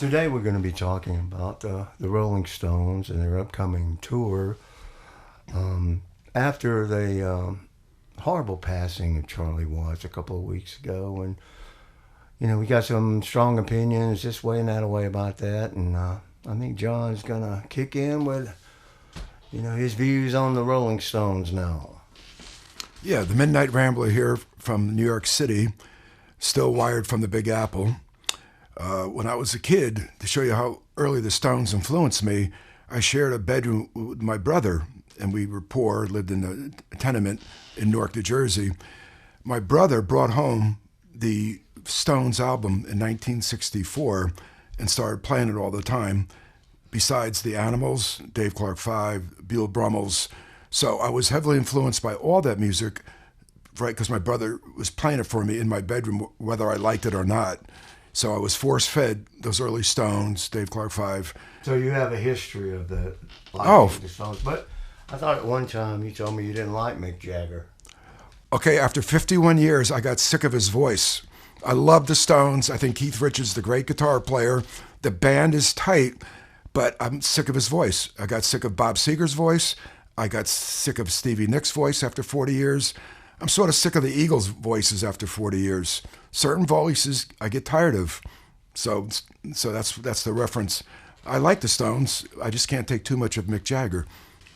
Today we're going to be talking about the Rolling Stones and their upcoming tour after the horrible passing of Charlie Watts a couple of weeks ago. And, we got some strong opinions just weighing that away about that. And I think John's going to kick in with, his views on the Rolling Stones now. Yeah, the Midnight Rambler here from New York City, still wired from the Big Apple. When I was a kid, to show you how early the Stones influenced me, I shared a bedroom with my brother, and we were poor, lived in a tenement in Newark, New Jersey. My brother brought home the Stones album in 1964 and started playing it all the time, besides the Animals, Dave Clark 5, Buell Brummels. So I was heavily influenced by all that music, right, because my brother was playing it for me in my bedroom, whether I liked it or not. So I was force-fed those early Stones, Dave Clark 5. So you have a history of the Stones. But I thought at one time you told me you didn't like Mick Jagger. Okay, after 51 years, I got sick of his voice. I love the Stones. I think Keith Richards is the great guitar player. The band is tight, but I'm sick of his voice. I got sick of Bob Seger's voice. I got sick of Stevie Nicks' voice after 40 years. I'm sort of sick of the Eagles' voices after 40 years. Certain voices I get tired of. So that's the reference. I like the Stones. I just can't take too much of Mick Jagger.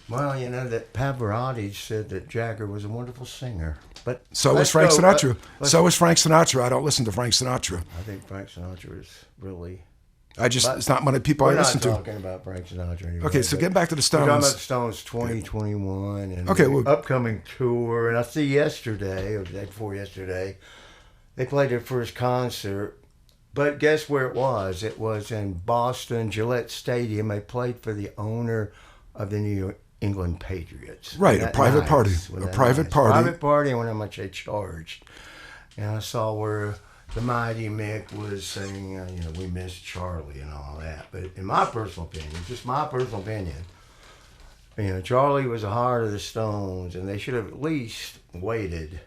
Well, that Pavarotti said that Jagger was a wonderful singer. But so was Frank Sinatra. So was Frank Sinatra. I don't listen to Frank Sinatra. I think Frank Sinatra is really... it's not many people I listen to. We're not talking about Frank Sinatra anymore. Okay, so getting back to the Stones. We're talking about the Stones 2021 and the upcoming tour. And I see yesterday, or the day before yesterday, they played their first concert. But guess where it was? It was in Boston, Gillette Stadium. They played for the owner of the New England Patriots. Right, a private party. A private party. Private party, and how much they charged. And I saw where the mighty Mick was saying, we miss Charlie and all that. But in my personal opinion, just my personal opinion, Charlie was the heart of the Stones, and they should have at least waited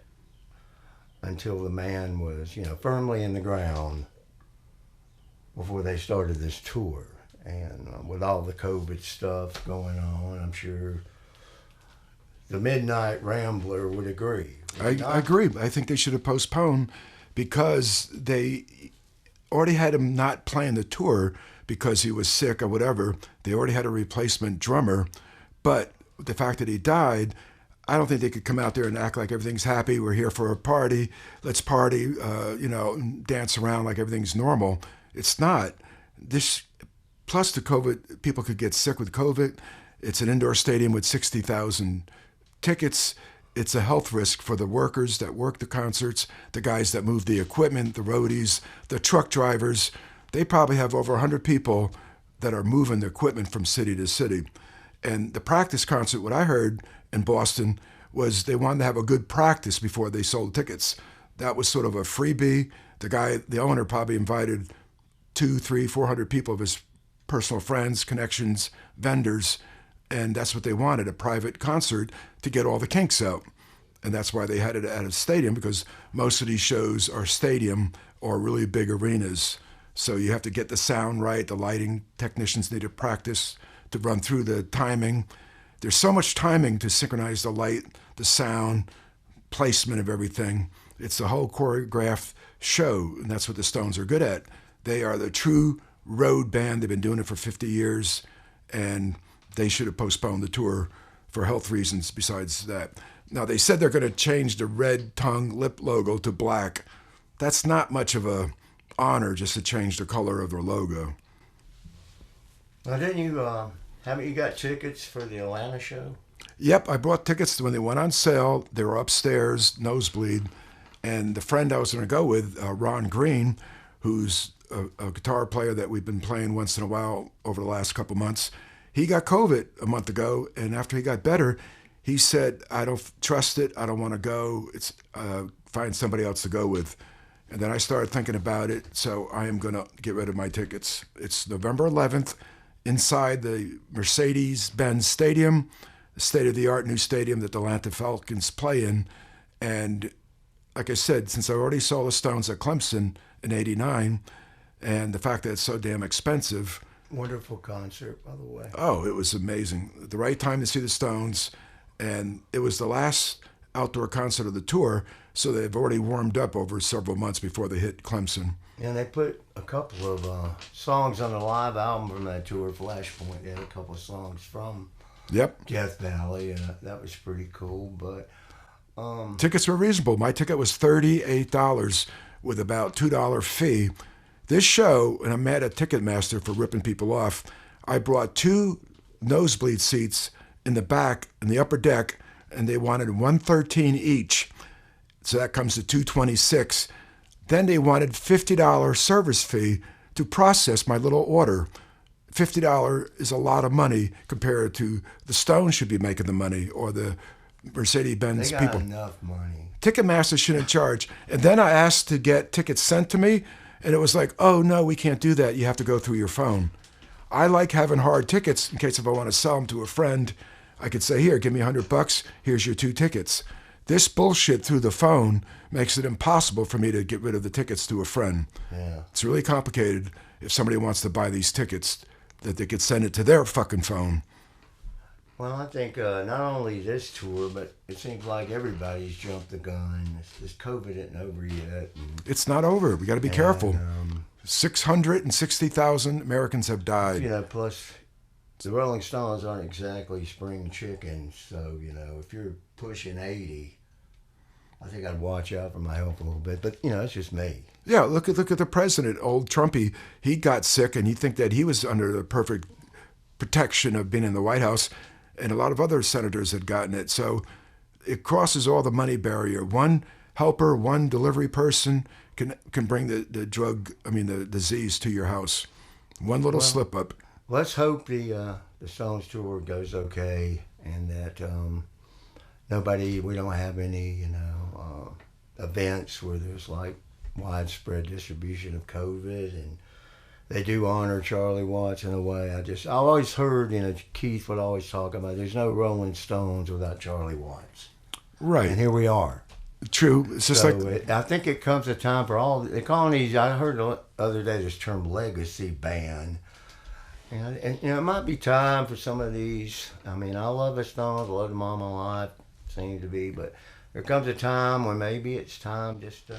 until the man was, firmly in the ground before they started this tour. And with all the COVID stuff going on, I'm sure the Midnight Rambler would agree. I agree. I think they should have postponed because they already had him not playing the tour because he was sick or whatever. They already had a replacement drummer. But the fact that he died, I don't think they could come out there and act like everything's happy. We're here for a party. Let's party, and dance around like everything's normal. It's not. Plus the COVID, people could get sick with COVID. It's an indoor stadium with 60,000 tickets. It's a health risk for the workers that work the concerts, the guys that move the equipment, the roadies, the truck drivers. They probably have over 100 people that are moving the equipment from city to city. And the practice concert, what I heard in Boston, was they wanted to have a good practice before they sold tickets. That was sort of a freebie. The owner probably invited 200, 300, 400 people of his personal friends, connections, vendors, and that's what they wanted, a private concert to get all the kinks out. And that's why they had it at a stadium, because most of these shows are stadium or really big arenas. So you have to get the sound right. The lighting technicians need to practice to run through the timing. There's so much timing to synchronize the light, the sound, placement of everything. It's a whole choreographed show, and that's what the Stones are good at. They are the true road band. They've been doing it for 50 years, and they should have postponed the tour for health reasons besides that. Now, they said they're going to change the red tongue lip logo to black. That's not much of a honor just to change the color of their logo. Now, haven't you got tickets for the Atlanta show? Yep, I bought tickets when they went on sale. They were upstairs, nosebleed. And the friend I was going to go with, Ron Green, who's a guitar player that we've been playing once in a while over the last couple months, he got COVID a month ago, and after he got better, he said, I don't trust it, I don't want to go, find somebody else to go with. And then I started thinking about it, so I am going to get rid of my tickets. It's November 11th inside the Mercedes-Benz Stadium, the state-of-the-art new stadium that the Atlanta Falcons play in. And like I said, since I already saw the Stones at Clemson in '89, and the fact that it's so damn expensive. Wonderful concert, by the way. Oh, it was amazing. The right time to see the Stones, and it was the last outdoor concert of the tour, so they've already warmed up over several months before they hit Clemson. And they put a couple of songs on the live album from that tour, Flashpoint. They had a couple of songs from Death Valley, and that was pretty cool. But tickets were reasonable. My ticket was $38 with about $2 fee. This show, and I'm mad at Ticketmaster for ripping people off, I brought 2 nosebleed seats in the back, in the upper deck, and they wanted $113 each. So that comes to $226. Then they wanted $50 service fee to process my little order. $50 is a lot of money compared to the Stones should be making the money, or the Mercedes-Benz they got people. enough money. Ticketmaster shouldn't charge. And then I asked to get tickets sent to me, and it was like, oh, no, we can't do that. You have to go through your phone. I like having hard tickets in case if I want to sell them to a friend. I could say, here, give me $100. Here's your 2 tickets. This bullshit through the phone makes it impossible for me to get rid of the tickets to a friend. Yeah. It's really complicated if somebody wants to buy these tickets, that they could send it to their fucking phone. Well, I think not only this tour, but it seems like everybody's jumped the gun. This COVID isn't over yet. It's not over. We got to be careful. 660,000 Americans have died. Plus the Rolling Stones aren't exactly spring chickens. So, if you're pushing 80, I think I'd watch out for my health a little bit. But, it's just me. Yeah, look at the president, old Trumpy. He got sick, and you think that he was under the perfect protection of being in the White House, and a lot of other senators had gotten it. So it crosses all the money barrier. One helper, one delivery person can bring the disease to your house. One little slip up. Let's hope the Stones tour goes okay, and that we don't have any, events where there's like widespread distribution of COVID, and they do honor Charlie Watts in a way. I always heard, Keith would always talk about there's no Rolling Stones without Charlie Watts. Right. And here we are. True. It's just I think it comes a time for all, they're calling these, I heard the other day this term legacy band. And it might be time for some of these. I love the Stones, I love them all my life, seem to be, but there comes a time when maybe it's time just to,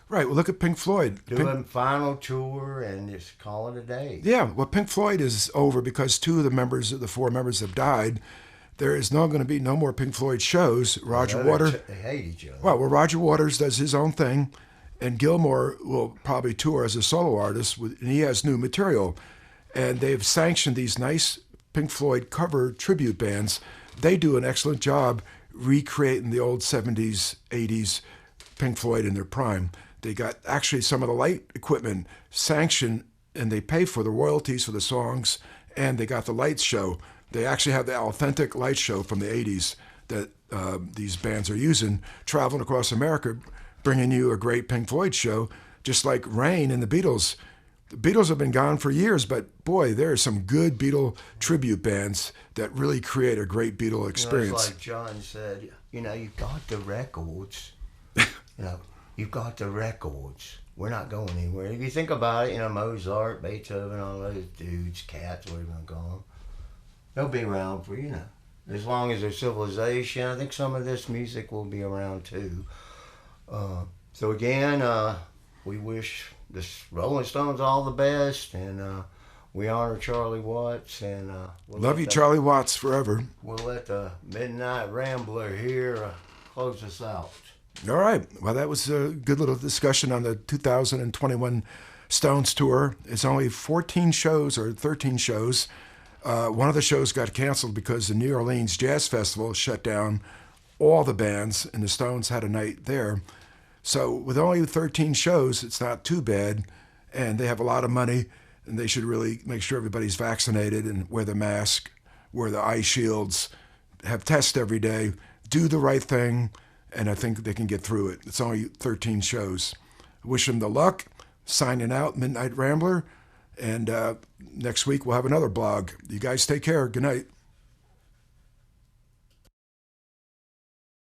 Right. Well, look at Pink Floyd. Do a final tour and just call it a day. Yeah. Well, Pink Floyd is over because 2 of the 4 members have died. There is not going to be no more Pink Floyd shows. Roger Waters. They hate each other. Well, Roger Waters does his own thing, and Gilmour will probably tour as a solo artist, and he has new material. And they've sanctioned these nice Pink Floyd cover tribute bands. They do an excellent job recreating the old 70s, 80s Pink Floyd in their prime. They got actually some of the light equipment sanctioned, and they pay for the royalties for the songs, and they got the lights show. They actually have the authentic light show from the 80s that these bands are using, traveling across America, bringing you a great Pink Floyd show, just like Rain and the Beatles. The Beatles have been gone for years, but boy, there are some good Beatle tribute bands that really create a great Beatle experience. It's like John said, you've got the records. You've got the records. We're not going anywhere. If you think about it, Mozart, Beethoven, all those dudes, cats, whatever you want to call them, they'll be around for, as long as there's civilization. I think some of this music will be around too. So again, we wish the Rolling Stones all the best, and we honor Charlie Watts, and love you, Charlie Watts, forever. We'll let the Midnight Rambler here close us out. All right. Well, that was a good little discussion on the 2021 Stones tour. It's only 14 shows or 13 shows. One of the shows got canceled because the New Orleans Jazz Festival shut down all the bands, and the Stones had a night there. So with only 13 shows, it's not too bad, and they have a lot of money, and they should really make sure everybody's vaccinated and wear the mask, wear the eye shields, have tests every day, do the right thing, and I think they can get through it. It's only 13 shows. Wish them the luck. Signing out, Midnight Rambler, and next week we'll have another blog. You guys take care. Good night.